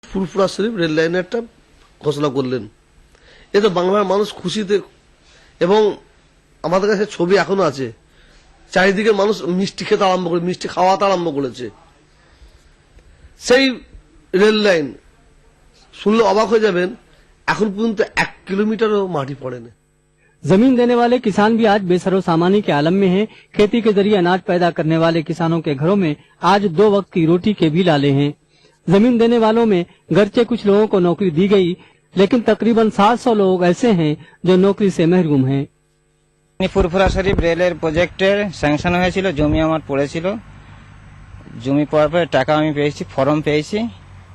Furfura Sharif rail লাইনের একটা ঘোষণা করলেন। এ তো বাংলার মানুষ খুশিতে, এবং আমাদের কাছে ছবি এখনো আছে, চারিদিকে মানুষ মিষ্টি খেতে আরম্ভ করে, মিষ্টি খাওয়াতে আরম্ভ করেছে। সেই রেল লাইন শুনলে অবাক হয়ে যাবেন, এখন পর্যন্ত 1 কিলোমিটারও মাটি পড়েনি। जमीन देने वाले किसान भी आज बेसरो सामानी के आलम में हैं। खेती के जरिए अनाज पैदा करने वाले किसानों के घरों में आज 2 वक्त की रोटी के भी लाले हैं। जमीन देने वालों में गरचे कुछ लोगों को नौकरी दी गई, लेकिन तकरीबन 700 लोग ऐसे हैं जो नौकरी से महरूम हैं। ফুরফুরা শরীফ রেলের প্রজেক্টের স্যাংশন হয়েছিল, জমি আমার পড়েছিল, জমি পাওয়ার পরে টাকা আমি পেয়েছি, ফর্ম পেয়েছি,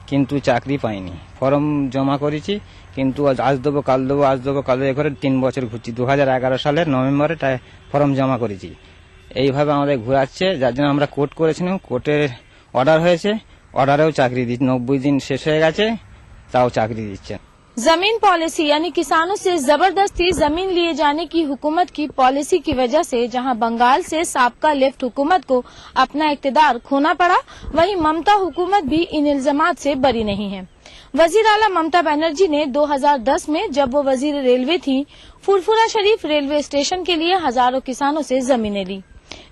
কিন্তু চাকরি পাইনি। ফর্ম জমা করেছি, কিন্তু আজ দেবো কাল দেবো, আজ দেবো কাল দেবো করে 3 বছর ঘুরছি। 2011 সালের নভেম্বরে ফর্ম জমা করেছি। এইভাবে আমাদের ঘুরাচ্ছে, যার জন্য আমরা কোর্ট করেছিলাম, কোর্টের অর্ডার হয়েছে, অর্ডারেও চাকরি দিচ্ছে। 90 দিন শেষ হয়ে গেছে, তাও চাকরি দিচ্ছে। जमीन पॉलिसी यानी किसानों से जबरदस्ती जमीन लिए जाने की हुकूमत की पॉलिसी की वजह से जहां बंगाल से साबका लेफ्ट हुकूमत को अपना इख्तिदार खोना पड़ा, वहीं ममता हुकूमत भी इन इल्जामात से बरी नहीं है। वजीर आला ममता बनर्जी ने 2010 में जब वो वजीर रेलवे थी, फुरफुरा शरीफ रेलवे स्टेशन के लिए हजारों किसानों से जमीनें ली,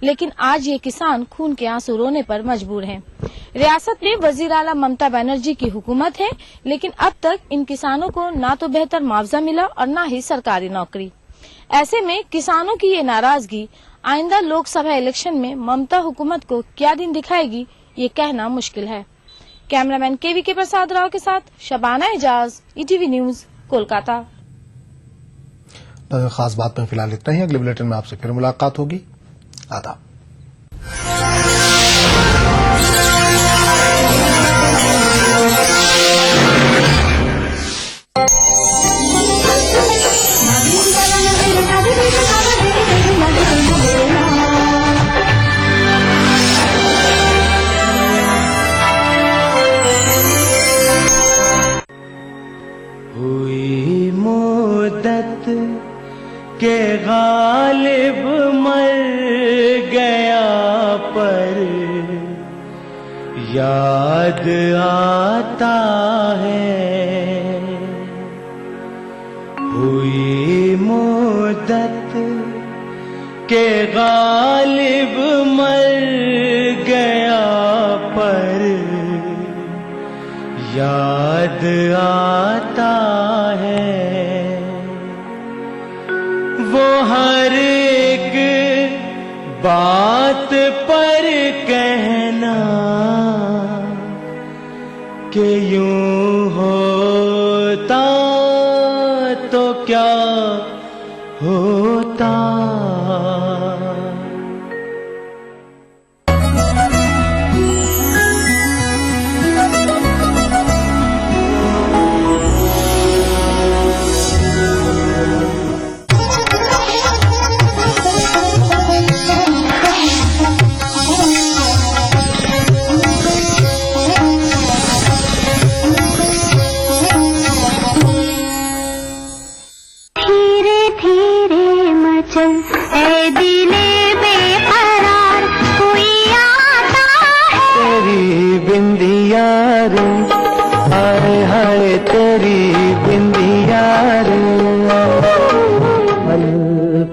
लेकिन आज ये किसान खून के आंसू रोने पर मजबूर हैं। रियासत में वजीर आला ममता बनर्जी की हुकूमत है, लेकिन अब तक इन किसानों को ना तो बेहतर मुआवजा मिला और न ही सरकारी नौकरी। ऐसे में किसानों की ये नाराजगी आइंदा लोकसभा इलेक्शन में ममता हुकूमत को क्या दिन दिखाएगी, ये कहना मुश्किल है। कैमरामैन केवी के प्रसाद राव के साथ शबाना एजाज, ईटीवी न्यूज, कोलकाता। खास बात में फिलहाल इतना ही। अगले बुलेटिन में आपसे फिर मुलाकात होगी। आदाब। हुई मुद्दत के गालिब मर गया पर याद आता है। हुई मुद्दत के गालिब मर गया पर याद आता है। वो हर एक बात पर कहना कि यूं होता तो क्या होता।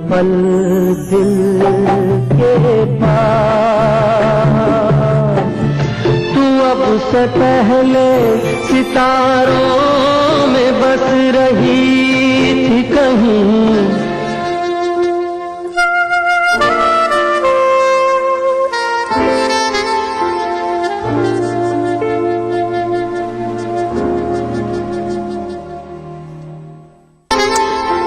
पल दिल के पास तू अब से पहले सितारों में बस रही थी कहीं।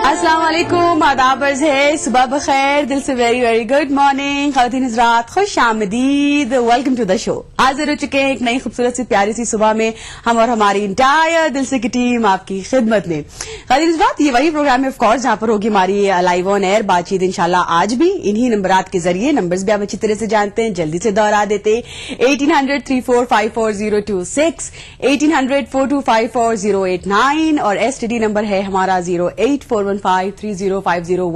अस्सलामुअलैकुम, आदाब अर्ज़ है, सुबह बखैर, दिल से वेरी वेरी गुड मॉर्निंग, ख़वातीन हज़रात, खुश आमदीद, वेलकम टू द शो। हाजिर हो चुके हैं एक नई खूबसूरत सी प्यारी सी सुबह में हम और हमारी इंटायर दिल से की टीम आपकी खिदमत में। ख़वातीन हज़रात, ये वही प्रोग्राम है ऑफ कोर्स जहां पर होगी हमारी लाइव ऑन एयर बातचीत इंशाल्लाह आज भी इन्हीं नंबरात के जरिए। नंबर्स भी आप अच्छी तरह से जानते हैं, जल्दी से दोहरा देते। 1800-3454-026, 1800-4254-089 और STD नंबर है हमारा 08415305010।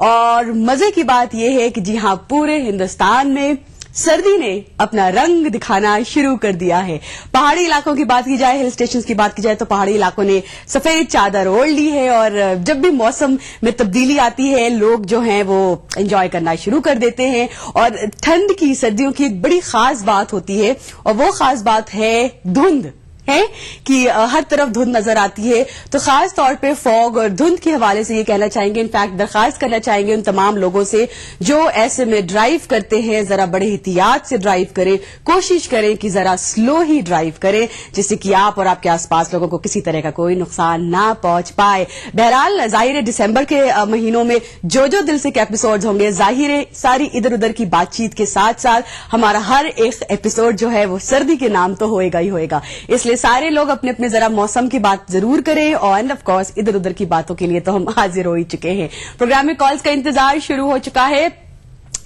और मजे की बात यह है कि जी हाँ, पूरे हिंदुस्तान में सर्दी ने अपना रंग दिखाना शुरू कर दिया है। पहाड़ी इलाकों की बात की जाए, हिल स्टेशंस की बात की जाए तो पहाड़ी इलाकों ने सफेद चादर ओढ़ ली है और जब भी मौसम में तब्दीली आती है लोग जो हैं वो एंजॉय करना शुरू कर देते हैं। और ठंड की, सर्दियों की एक बड़ी खास बात होती है और वो खास बात है धुंध है कि हर तरफ धुंध नजर आती है। तो खास तौर पे फॉग और धुंध के हवाले से ये कहना चाहेंगे, इनफैक्ट दरखास्त करना चाहेंगे उन तमाम लोगों से जो ऐसे में ड्राइव करते हैं, जरा बड़े एहतियात से ड्राइव करें, कोशिश करें कि जरा स्लो ही ड्राइव करें जिससे कि आप और आपके आसपास लोगों को किसी तरह का कोई नुकसान ना पहुंच पाए। बहरहाल जाहिर है दिसंबर के महीनों में जो दिल से के एपिसोड होंगे, जाहिर है सारी इधर उधर की बातचीत के साथ साथ हमारा हर एक एपिसोड जो है वो सर्दी के नाम तो होएगा ही होएगा। इसलिए सारे लोग अपने अपने जरा मौसम की बात जरूर करें और ऑफ कोर्स इधर उधर की बातों के लिए तो हम हाजिर हो ही चुके हैं। प्रोग्राम में कॉल्स का इंतजार शुरू हो चुका है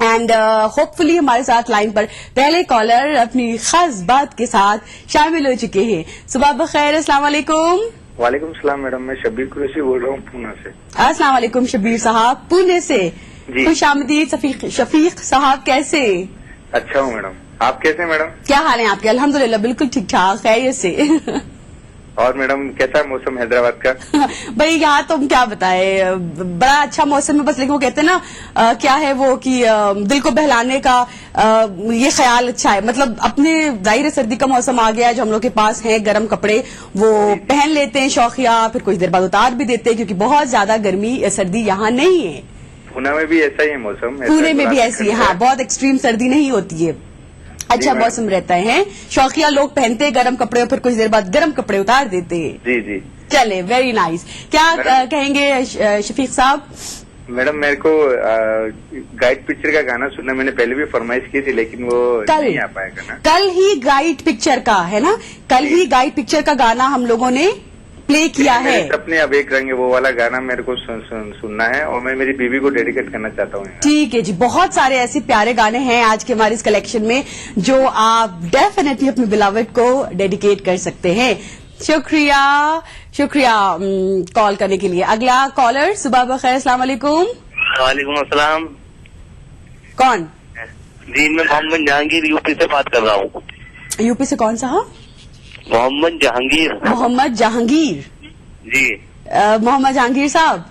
एंड होपफुली हमारे साथ लाइन पर पहले कॉलर अपनी खास बात के साथ शामिल हो चुके हैं। सुबह बखैर, अस्सलाम वालेकुम। वालेकुम सलाम मैडम, मैं शब्बीर कुरैशी बोल रहा हूँ पुणे से। अस्सलाम वालेकुम शब्बीर साहब, पुणे से। जी। खुश आमदीद शफीक साहब, कैसे? अच्छा हूँ मैडम, आप कैसे हैं मैडम? क्या हाल है आपके? अल्हम्दुलिल्लाह बिल्कुल ठीक ठाक, खैरियत से। और मैडम कैसा है मौसम हैदराबाद का? भाई यहाँ तो हम क्या बताए, बड़ा अच्छा मौसम है, बस लेकिन वो कहते हैं ना क्या है वो कि दिल को बहलाने का ये ख्याल अच्छा है। मतलब अपने जाहिर सर्दी का मौसम आ गया है, जो हम लोग के पास है गर्म कपड़े वो पहन लेते हैं शौकिया, फिर कुछ देर बाद उतार भी देते हैं क्योंकि बहुत ज्यादा गर्मी सर्दी यहाँ नहीं है। पुणे में भी ऐसा ही है मौसम? पुणे में भी ऐसी है, हाँ, बहुत एक्सट्रीम सर्दी नहीं होती है, अच्छा मौसम रहता है। शौकिया लोग पहनते हैं गर्म कपड़े और फिर कुछ देर बाद गर्म कपड़े उतार देते हैं। जी जी, चले, वेरी नाइस। क्या कहेंगे शफीक साहब? मैडम मेरे को गाइड पिक्चर का गाना सुनना, मैंने पहले भी फरमाइश की थी लेकिन वो नहीं आ पाएगा ना। कल ही गाइड पिक्चर का है ना, कल ही गाइड पिक्चर का गाना हम लोगों ने प्ले किया है। अपने अब एक रंग है वो वाला गाना मेरे को सुनना है और मैं मेरी बीवी को डेडिकेट करना चाहता हूँ। ठीक है जी, बहुत सारे ऐसे प्यारे गाने हैं आज के हमारे इस कलेक्शन में जो आप डेफिनेटली अपने बिलावट को डेडिकेट कर सकते हैं। शुक्रिया शुक्रिया कॉल करने के लिए। अगला कॉलर, सुबह बखैर, अस्सलाम वालेकुम। वालेकुम अस्सलाम। कौन? जी मैं मोहम्मद जहांगीर यूपी से बात कर रहा हूँ। यूपी से कौन सा? मोहम्मद जहांगीर। मोहम्मद जहांगीर जी। मोहम्मद जहांगीर साहब,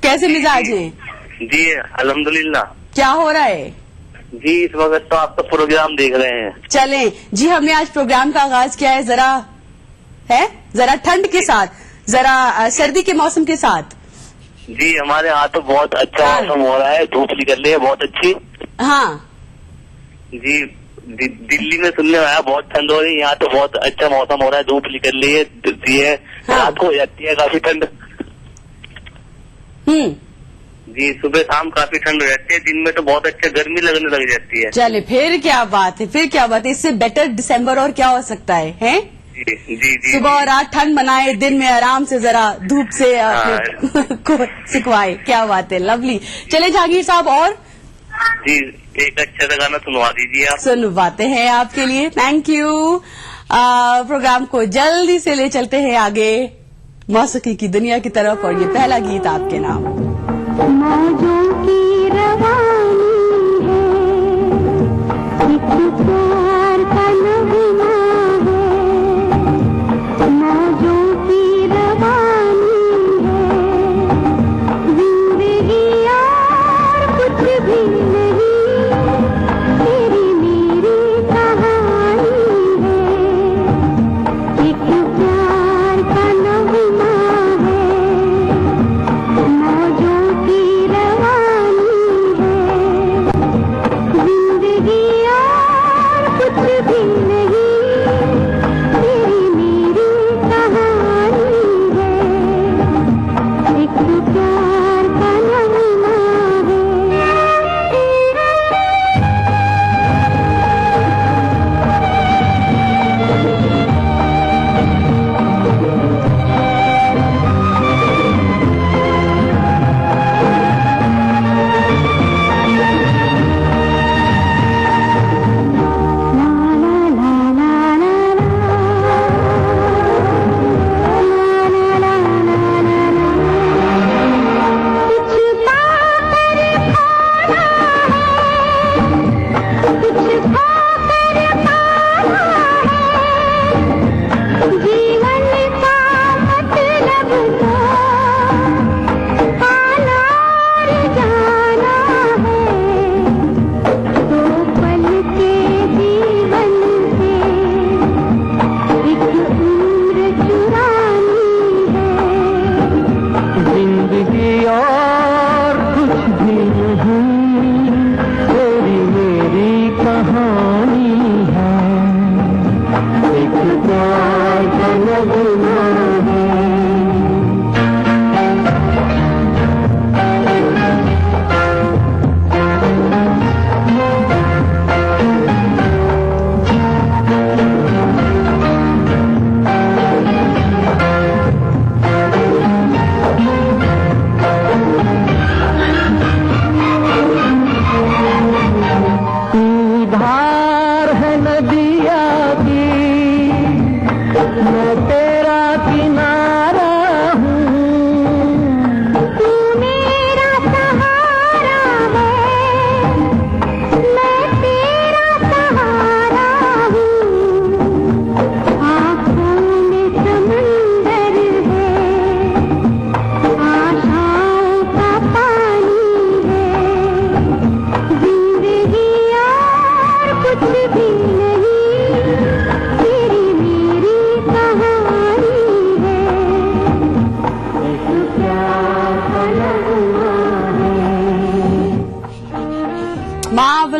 कैसे मिजाज हैं? जी अल्हम्दुलिल्लाह। क्या हो रहा है? जी इस वक्त तो आपका प्रोग्राम देख रहे हैं। चलें जी, हमने आज प्रोग्राम का आगाज किया है जरा ठंड के साथ, जरा सर्दी के मौसम के साथ। जी हमारे यहाँ तो बहुत अच्छा मौसम हो रहा है, धूप निकल रही है बहुत अच्छी। हाँ जी दिल्ली में सुनने में आया बहुत ठंड हो रही है, यहाँ तो बहुत अच्छा मौसम हो रहा है, धूप निकल रही है, हाँ। रात को हो जाती है काफी ठंड। जी सुबह शाम काफी ठंड हो जाती है, दिन में तो बहुत अच्छा गर्मी लगने लग जाती है। चले, फिर क्या बात है, इससे बेटर दिसंबर और क्या हो सकता है? जी जी जी। सुबह और रात ठंड मनाए, दिन में आराम से जरा धूप से अपने को सिकवाए, क्या बात है, लवली। चले जहांगीर साहब, और जी एक अच्छा सा गाना सुनवा दीजिए आप। सुनवाते हैं आपके लिए, थैंक यू। प्रोग्राम को जल्दी से ले चलते हैं आगे मौसीकी की दुनिया की तरफ और ये पहला गीत आपके नाम। मौजों की रवानी है, एक प्यार का नगमा है। मौजों की रवानी है, जिंदगी और कुछ भी नहीं, मेरी कहानी है, एक प्यार का नगमा है। मौजों की रवानी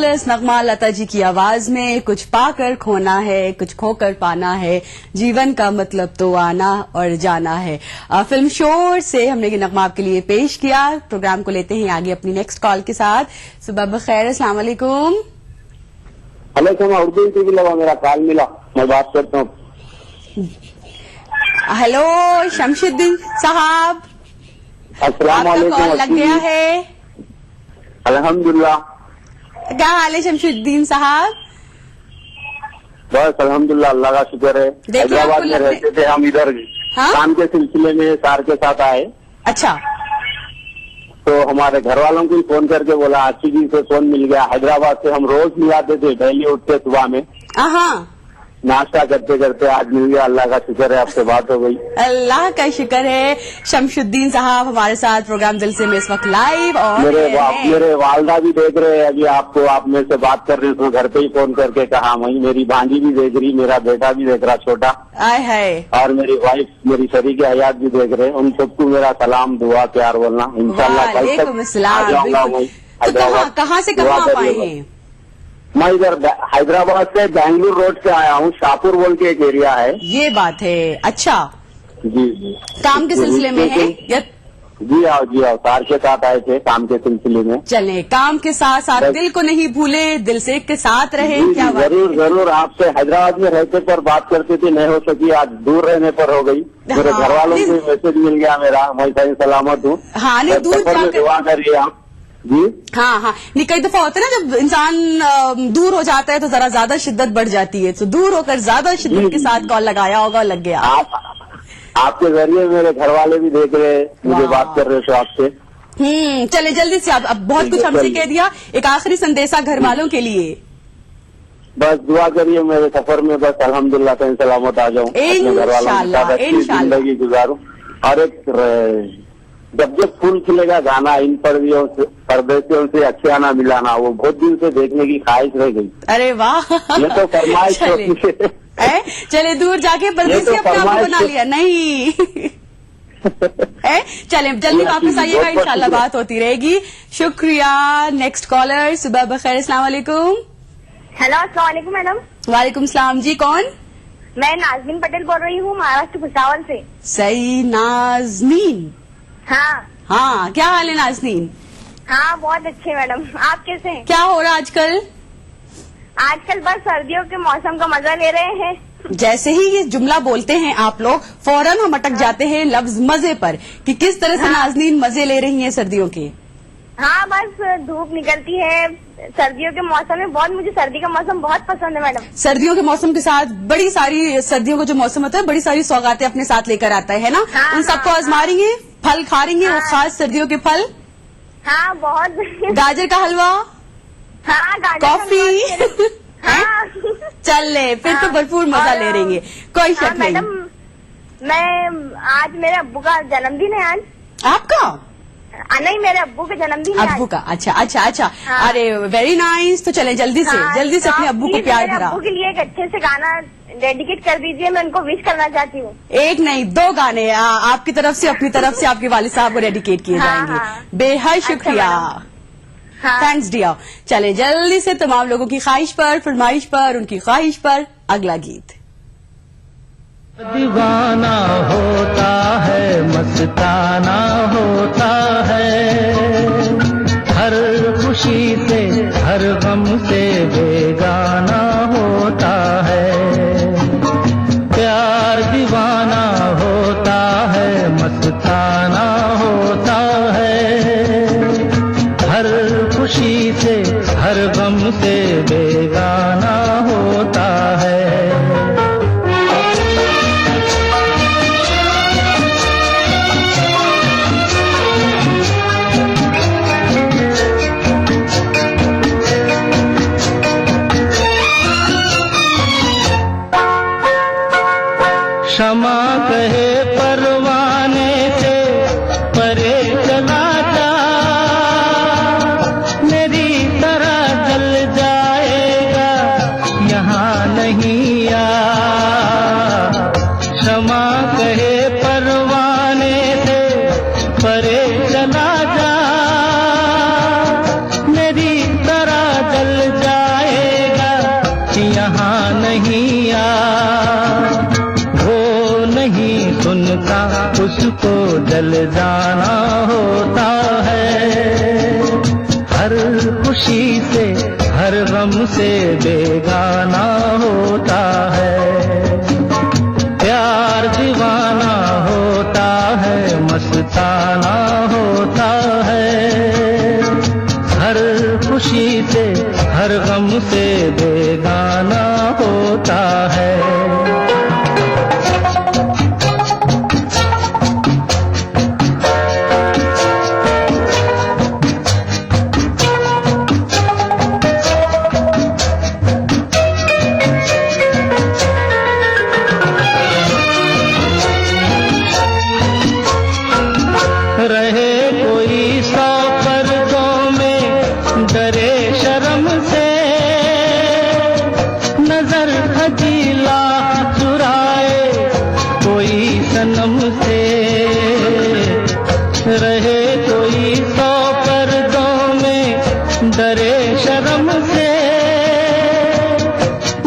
खूबसूरत नगमा लता जी की आवाज में, कुछ पाकर खोना है, कुछ खोकर पाना है, जीवन का मतलब तो आना और जाना है। फिल्म शोर से हमने ये नगमा आपके लिए पेश किया। प्रोग्राम को लेते हैं आगे अपनी नेक्स्ट कॉल के साथ। सुबह बखैर, अस्सलाम वालेकुम। उर्दू टीवी लगा, मेरा कॉल मिला, मैं बात करता हूँ। हेलो शमशुद्दीन साहब, अस्सलाम आपका वालेकुम। कॉल लग गया है। अल्हम्दुलिल्लाह। क्या हाल है शमशुद्दीन साहब? बस अल्हम्दुलिल्लाह, अल्लाह का शुक्र है। देखिए, हैदराबाद आपको में लगने- रहते थे हम, इधर हाँ? काम के सिलसिले में सार के साथ आए, अच्छा, तो हमारे घर वालों को ही फोन करके बोला आशी जी से फोन मिल गया। हैदराबाद से हम रोज मिलाते थे, डेली उठते सुबह में, हाँ, नाश्ता करते करते आज मिल गया। अल्लाह का शुक्र है, आपसे बात हो गई। अल्लाह का शुक्र है। शमशुद्दीन साहब हमारे साथ प्रोग्राम दिल से में इस वक्त लाइव और मेरे वालदा भी देख रहे हैं अभी आपको, आप मेरे से बात कर रहे हो, घर पे ही फोन करके कहा। वही मेरी भांजी भी देख रही, मेरा बेटा भी देख रहा छोटा, आय है, और मेरी वाइफ, मेरी शरीक हयात भी देख रहे हैं। उन सबको मेरा सलाम, दुआ, प्यार बोलना। इंशाल्लाह कल तक वालेकुम अस्सलाम। आ जाऊंगा बिल्कुल। वही तो कहाँ से कहाँ आप आए हैं? मैं इधर हैदराबाद से बेंगलुरु रोड से आया हूँ। शाहपुर बोल के एक एरिया है। ये बात है। अच्छा, जी जी, काम के सिलसिले में है या? जी आओ जी आओ, सार के साथ आए थे काम के सिलसिले में। चले, काम के साथ साथ दिल को नहीं भूले, दिल से के साथ रहे। जी, क्या बात है? जरूर जरूर, आपसे हैदराबाद में रहते पर बात करते थे, नहीं हो सकी, आज दूर रहने पर हो गई। मेरे हाँ, घर वालों नहीं- को मैसेज मिल गया मेरा, मैं सही सलामत हूँ। हाँ, नहीं, दूर सफर में जाकर- दुआ करिए आप जी। हाँ हाँ, नहीं, कई दफा होता है ना, जब इंसान दूर हो जाता है तो जरा ज्यादा शिद्दत बढ़ जाती है, तो दूर होकर ज्यादा शिद्दत के साथ कॉल लगाया होगा, लग गया। आपके जरिए मेरे घर वाले भी देख रहे, मुझे वाह। बात कर रहे थे आपसे। चले जल्दी से, अब बहुत कुछ हमसे कह दिया, एक आखिरी संदेशा घर वालों के लिए। बस दुआ करिए मेरे सफर में, बस अल्हम्दुलिल्लाह कहीं सलामत आ जाऊं, अपने घर वालों के साथ अच्छी इंशाल्लाह। जिंदगी गुजारूं। और एक जब जब फूल खिलेगा गाना, इन परदेसियों से अच्छे आना मिलाना, वो बहुत दिन से देखने की ख्वाहिश रह गई। अरे वाह, ये तो फरमाइश चले। होती है। चले, दूर जाके परदेसी तो अपने आप को फरमाइश बना लिया, नहीं चले, जल्दी वापस आइएगा, बहुत इंशाल्लाह शुक्रिया। बात होती रहेगी। शुक्रिया। नेक्स्ट कॉलर, सुबह बखैर, अस्सलाम वालेकुम। हेलो, अस्सलाम वालेकुम मैडम। वालेकुम सलाम जी, कौन? मैं नाजमीन पटेल बोल रही हूँ, महाराष्ट्र भुसावल से। सही, नाजनीन। हाँ हाँ, क्या हाल है नाजनीन? हाँ, बहुत अच्छे मैडम। आप कैसे हैं? क्या हो रहा है आजकल? आजकल बस सर्दियों के मौसम का मजा ले रहे हैं। जैसे ही ये जुमला बोलते हैं आप लोग, फौरन हम अटक जाते हैं लफ्ज मजे पर, कि किस तरह से नाजनीन मजे ले रही हैं सर्दियों के। हाँ, बस धूप निकलती है सर्दियों के मौसम में, बहुत मुझे सर्दी का मौसम बहुत पसंद है मैडम। सर्दियों के मौसम के साथ बड़ी सारी, सर्दियों का जो मौसम होता है बड़ी सारी सौगातें अपने साथ लेकर आता है ना? हाँ, उन सबको हाँ, आजमा रही हैं, फल खा रही हैं, वो हाँ। खास सर्दियों के फल, हाँ बहुत। गाजर का हलवा, हाँ, गाजर का कॉफी हलवा। हाँ चल ले, फिर तो हाँ, भरपूर मजा और, ले रही है, कोई हाँ, शक नहीं। मैडम, मैं आज मेरे अब्बू का जन्मदिन है आज। आपका? नहीं, मेरे अब्बू का जन्मदिन है अब्बू आज। का? अच्छा अच्छा अच्छा, हाँ। अरे वेरी नाइस। तो चले जल्दी से, हाँ, जल्दी से तो अपने आप अब्बू को प्लीज प्यार मेरे भरा। अब्बू के लिए एक अच्छे से गाना डेडिकेट कर दीजिए, मैं उनको विश करना चाहती हूँ। एक नहीं, 2 गाने आपकी तरफ से, अपनी तरफ से आपके वालिद साहब को डेडिकेट किए हाँ, जाएंगे। हाँ। बेहद अच्छा, शुक्रिया, हाँ। Thanks dear. चले जल्दी से तमाम लोगों की ख्वाहिश पर, फरमाइश पर, उनकी ख्वाहिश पर अगला गीत। दीवाना होता है, मस्ताना होता है, हर खुशी से हर गम से बेगाना होता है। प्यार दीवाना होता है, मस्ताना होता है, हर खुशी से हर गम से बेगाना होता है। क्षमा कहे परवाने से परे चला जा, मेरी तरह जल जाएगा यहाँ नहीं आ। क्षमा कहे परवाने से परे चला जा, मेरी तरह जल नहीं सुनता उसको जल जाना होता है। हर खुशी से हर गम से बेगाना होता है। प्यार दीवाना होता है, मस्ताना होता है। हर खुशी से हर गम से बेगाना होता है। रहे कोई सौ पर्दों में डरे शर्म से, नजर खजीला चुराए कोई सनम से। रहे कोई सौ पर्दों में डरे शर्म से,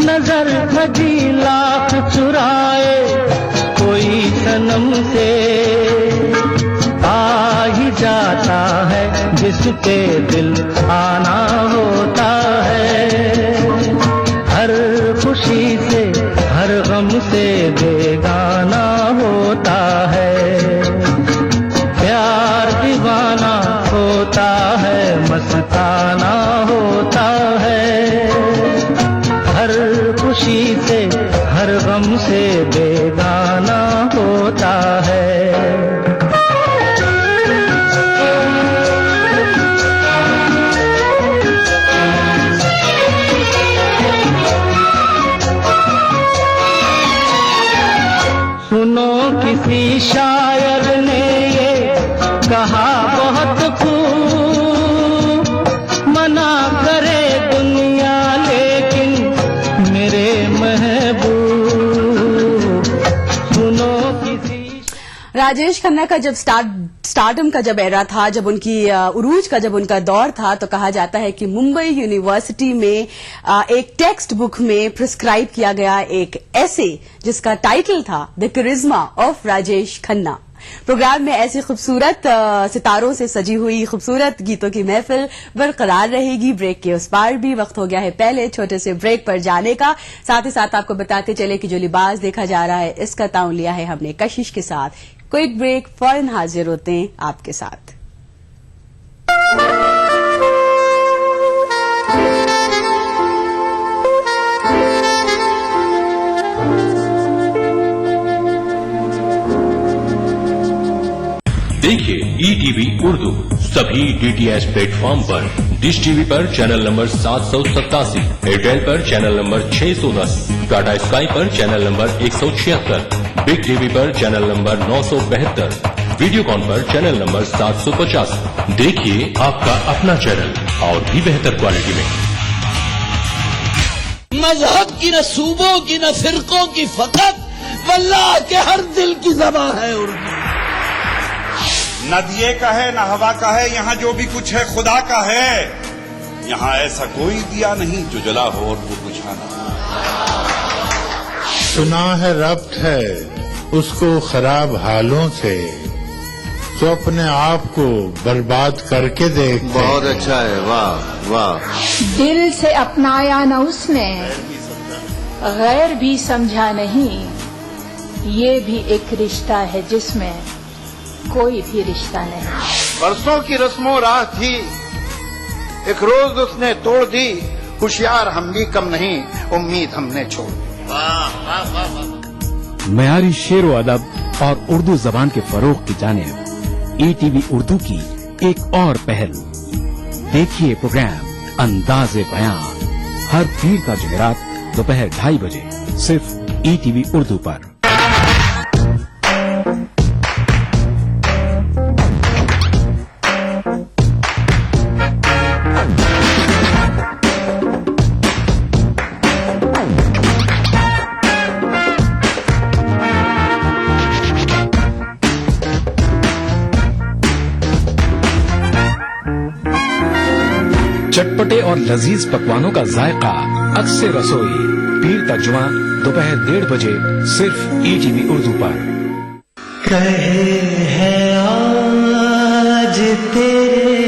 नजर खजीला चुराए कोई सनम से। आ ही जाता है जिस पे दिल आना होता है। हर खुशी से हर गम से बेगाना होता है। प्यार दीवाना होता है, मस्ताना होता है। हर खुशी से हर गम से बेगाना होता है। सुनो किसी शायर ने ये कहा बहुत खूब, मना करे दुनिया लेकिन मेरे महबूब। सुनो किसी राजेश खन्ना का जब स्टारडम का जब एरा था, जब उनकी उरूज का जब उनका दौर था, तो कहा जाता है कि मुंबई यूनिवर्सिटी में एक टेक्स्ट बुक में प्रिस्क्राइब किया गया एक ऐसे जिसका टाइटल था the charisma of Rajesh Khanna. Programme में ऐसी खूबसूरत सितारों से सजी हुई खूबसूरत गीतों की महफिल बरकरार रहेगी। ब्रेक के उस पार भी वक्त हो गया है पहले छोटे से ब्रेक पर जाने का। साथ ही साथ आपको बताते चले कि जो लिबास देखा जा रहा है इसका ताउन लिया है हमने कशिश के साथ। क्विक ब्रेक, फौरन हाजिर होते हैं आपके साथ। देखिए ETV उर्दू सभी DTH प्लेटफॉर्म पर। डिश टीवी पर चैनल नंबर 787, एयरटेल पर चैनल नंबर 610, टाटा स्काई पर चैनल नंबर 176, बिग टीवी पर चैनल नंबर 972, वीडियोकॉन पर चैनल नंबर 750। देखिए आपका अपना चैनल और भी बेहतर क्वालिटी में। मजहब की न सूबों की न फिरकों की फकत वल्लाह के हर दिल की ज़बान है उर्दू। न दिए का है न हवा का है, यहाँ जो भी कुछ है खुदा का है। यहाँ ऐसा कोई दिया नहीं जो जला हो और वो बुझाना। सुना है रब्त है उसको खराब हालों से, तो अपने आप को बर्बाद करके देख। बहुत अच्छा है, वाह वाह। दिल से अपनाया न उसने, गैर भी समझा नहीं। ये भी एक रिश्ता है जिसमें कोई भी रिश्ता नहीं। बरसों की रस्मों राह थी, एक रोज उसने तोड़ दी। होशियार हम भी कम नहीं, उम्मीद हमने छोड़ दी। मयारी शेर व अदब और उर्दू जबान के फरोग की जानिब ETV उर्दू की एक और पहल। देखिए प्रोग्राम अंदाज़े बयां हर पीर का जुमेरात दोपहर 2:30 बजे सिर्फ ETV उर्दू पर। चटपटे और लजीज पकवानों का जायका अक्सर रसोई पीर तर्जुमा दोपहर 1:30 बजे सिर्फ ईटीवी उर्दू पर। कहे हैं आज तेरे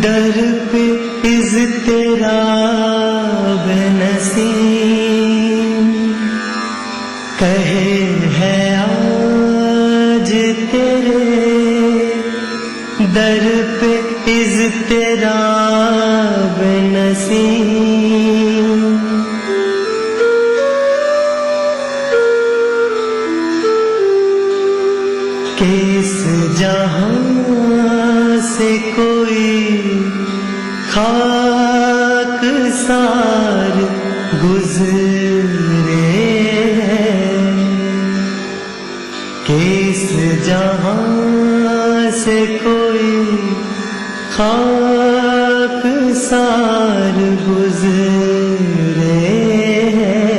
दर पे इज़ तेरा बेनसीम, कहे हैं आज तेरे दर पे इज़ तेरा बेनसीम, किस जहां से कोई खाक सार गुजरे हैं, किस जहां से कोई खाक सार गुजरे हैं।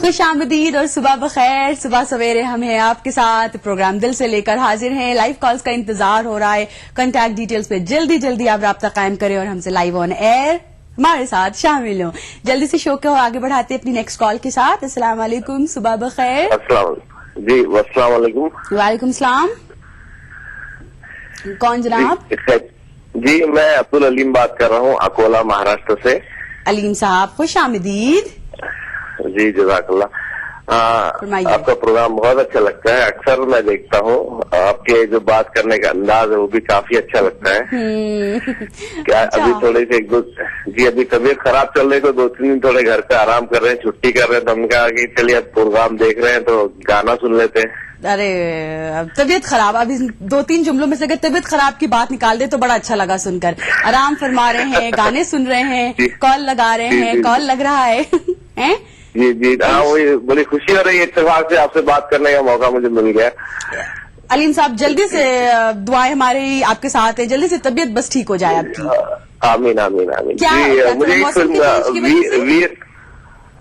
खुशामदीद और सुबह बखैर। सुबह सवेरे हम हैं आपके साथ, प्रोग्राम दिल से लेकर हाजिर हैं। लाइव कॉल्स का इंतजार हो रहा है। कॉन्टैक्ट डिटेल्स पे जल्दी जल्दी आप राब्ता कायम करें और हमसे लाइव ऑन एयर हमारे साथ शामिल हो। जल्दी से शो को आगे बढ़ाते हैं अपनी नेक्स्ट कॉल के साथ। अस्सलाम वालेकुम, सुबह बखैर। जी अस्सलाम वालेकुम। वालेकुम सलाम। कौन जनाब? जी मैं अब्दुल अलीम बात कर रहा हूँ, अकोला महाराष्ट्र से। अलीम साहब खुश आमदीद। जी जज़ाकल्लाह। आपका प्रोग्राम बहुत अच्छा लगता है, अक्सर मैं देखता हूँ। आपके जो बात करने का अंदाज है वो भी काफी अच्छा लगता है। क्या अभी थोड़े से जी अभी तबीयत खराब चल रही तो 2-3 दिन थोड़े घर पे आराम कर रहे हैं, छुट्टी कर रहे हैं, तो हमने कहा कि चलिए अब प्रोग्राम देख रहे हैं तो गाना सुन लेते हैं। अरे तबीयत खराब, अभी 2-3 जुमलों में से अगर तबीयत खराब की बात निकाल दे तो बड़ा अच्छा लगा सुनकर। आराम फरमा रहे हैं, गाने सुन रहे हैं, कॉल लगा रहे हैं, कॉल लग रहा है हैं? जी जी हाँ, वही बड़ी खुशी हो रही है, इत्तेफाक से आपसे बात करने का मौका मुझे मिल गया। अलीम साहब जल्दी से दुआएं हमारी आपके साथ है, जल्दी से तबीयत बस ठीक हो जाए आपकी। आमीन आमीन आमीन। क्या जी मुझे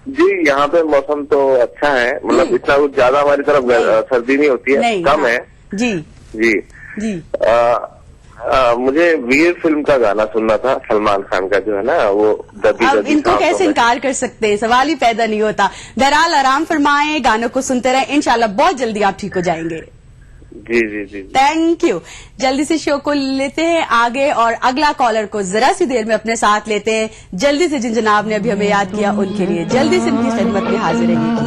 जी यहाँ पे मौसम तो अच्छा है, मतलब इतना कुछ ज्यादा हमारी तरफ सर्दी नहीं होती है, कम है। जी जी जी। मुझे वीर फिल्म का गाना सुनना था, सलमान खान का जो है ना वो दबी अब दबी इनको कैसे इनकार कर सकते हैं, सवाल ही पैदा नहीं होता। बहरहाल आराम फरमाएं, गानों को सुनते रहें, इंशाल्लाह बहुत जल्दी आप ठीक हो जाएंगे। जी जी जी थैंक यू। जल्दी से शो को लेते हैं आगे और अगला कॉलर को जरा सी देर में अपने साथ लेते हैं। जल्दी से जिन जनाब ने अभी हमें याद किया उनके लिए जल्दी से उनकी खिदमत में हाजिर रहेंगे।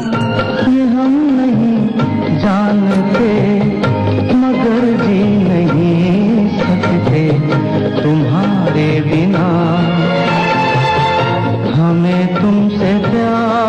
ये हम नहीं जानते मगर जी नहीं सकते तुम्हारे बिना, हमें तुमसे प्यार।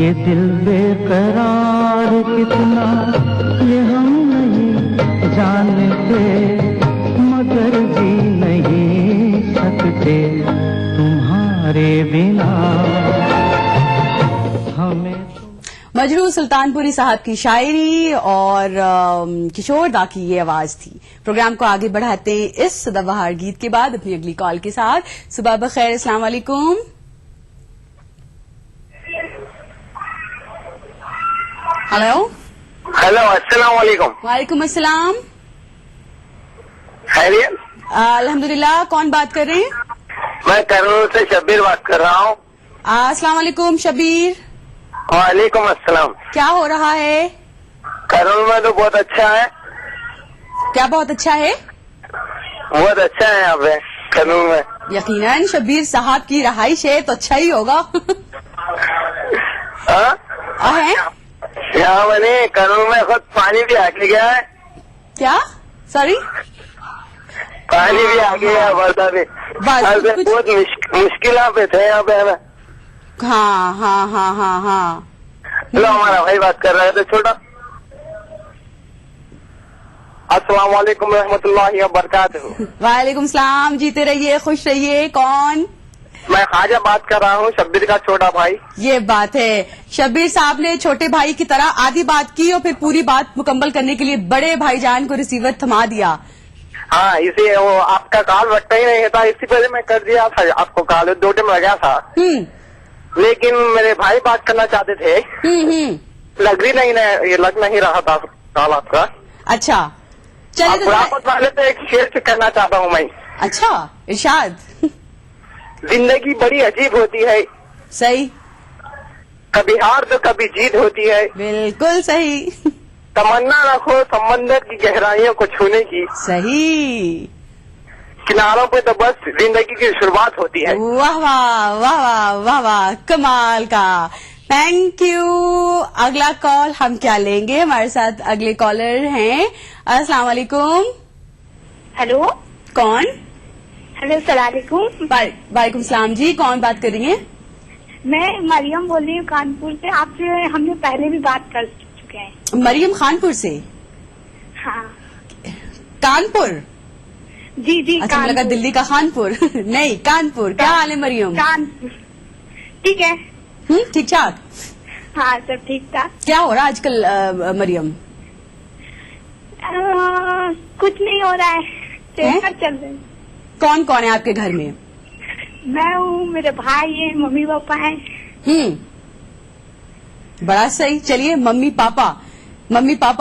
ये दिल बेकरार कितना ये हम नहीं जानते, मगर जी नहीं सकते तुम्हारे बिना हमें। मजरू सुल्तानपुरी साहब की शायरी और किशोर दा की ये आवाज थी। प्रोग्राम को आगे बढ़ाते हैं इस सदाबहार गीत के बाद अपनी अगली कॉल के साथ। सुबह बखैर, अस्सलाम वालेकुम। हेलो हेलो, अस्सलाम वालेकुम। वालेकुम अस्सलाम। खैरियत? अल्हम्दुलिल्लाह। कौन बात कर रहे हैं? मैं करनूल से शब्बीर बात कर रहा हूँ। अस्सलाम वालेकुम शबीर। वालेकुम अस्सलाम। क्या हो रहा है? करनूल में तो बहुत अच्छा है। क्या बहुत अच्छा है? बहुत अच्छा है यहाँ पे करनूल में। यकीनन शबीर साहब की रहाइश है तो अच्छा ही होगा। है? यहाँ मैंने करनूल में खुद पानी भी आके गया है। क्या? सॉरी? पानी भी आ गया, वर्षा भी। बहुत मुश्किल पे थे यहाँ पे हमें। हाँ हाँ हाँ हाँ हाँ। लो, हमारा भाई बात कर रहे थे छोटा। अस्सलाम वालेकुम रहमतुल्लाहि व बरकातहू। वालेकुम सलाम। जीते रहिए, खुश रहिए। कौन? मैं ख्वाजा बात कर रहा हूँ, शब्बीर का छोटा भाई। ये बात है, शब्बीर साहब ने छोटे भाई की तरह आधी बात की और फिर पूरी बात मुकम्मल करने के लिए बड़े भाईजान को रिसीवर थमा दिया। हाँ, इसी वो आपका कॉल रखता ही नहीं था, इससे पहले मैं कर दिया था आपको कॉल, 2 टाइम लगा था। लेकिन मेरे भाई बात करना चाहते थे। लग नहीं रहा था कॉल आपका। अच्छा चलिए, वाले तो एक शेर से करना चाहता हूँ मैं। अच्छा, इरशाद। जिंदगी बड़ी अजीब होती है। सही। कभी हार तो कभी जीत होती है। बिल्कुल सही। तमन्ना रखो समंदर की गहराइयों को छूने की। सही। किनारों पे तो बस जिंदगी की शुरुआत होती है। वाह वाह वाह वाह वाह वाह, कमाल का। Thank you. अगला कॉल हम क्या लेंगे? हमारे साथ अगले कॉलर हैं। अस्सलाम वालेकुम। हेलो, कौन? हेलो, सलाम वालेकुम। वालेकुम सलाम जी। कौन बात कर रही हैं? मैं मरियम बोल रही हूँ कानपुर से। आपसे हमने पहले भी बात कर चुके हैं। मरियम खानपुर से? हाँ। कानपुर? जी जी। अच्छा, मुझे लगा दिल्ली का खानपुर। नहीं, कानपुर। क्या हाल है मरियम? कानपुर। ठीक है। ठीक ठाक। हाँ, सब ठीक ठाक। क्या हो रहा है आजकल मरियम? कुछ नहीं हो रहा है, चल रहे। कौन कौन है आपके घर में? मैं हूँ, मेरे भाई है, मम्मी पापा है। बड़ा सही। चलिए, मम्मी पापा